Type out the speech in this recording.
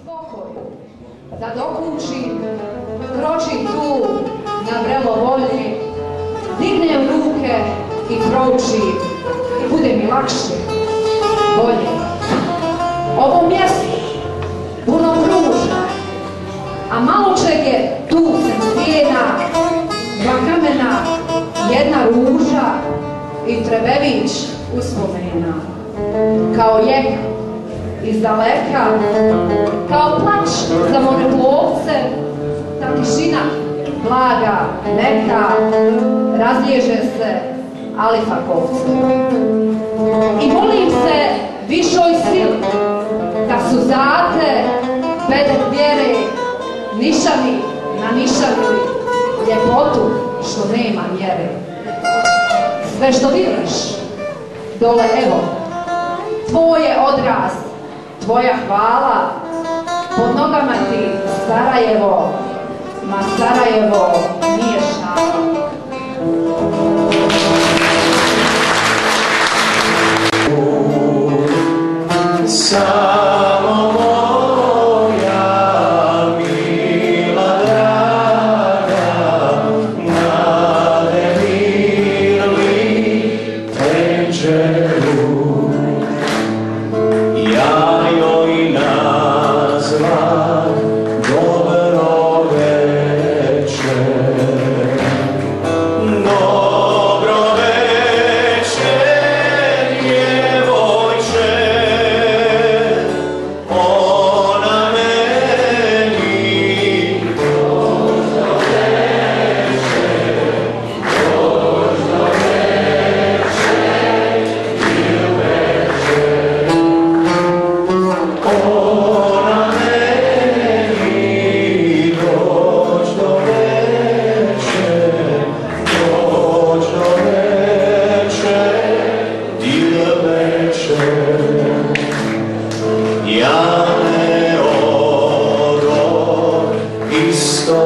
pokoju, da dokučim, kročim tu na vrelo volje, dignem ruke i proučim i bude mi lakše, bolje. Ovo mjesto puno pruža, a malo čeg je tu sem stijena, dva kamena, jedna ruža i Trebević uspomena. Kao jeka iz daleka, kao plać za moreplovce, ta tišina blaga, neka, razliježe se alifakovce. I molim se višoj sili da su zate bedek vjere nišani na nišavili ljepotu što nema mjere. Sve što vidiš dole evo, tvoje odraz, tvoja hvala, pod nogama ti Sarajevo, ma Sarajevo nije šala. Samo moja mila draga, nade mirli tenčeru, ja joj nazvam dobro večer. Dobro večer, djevojče, ona meni. Dođo večer, dođo večer, il večer. Ona meni, dođo večer, dođo večer, il večer. Ja ne odo isto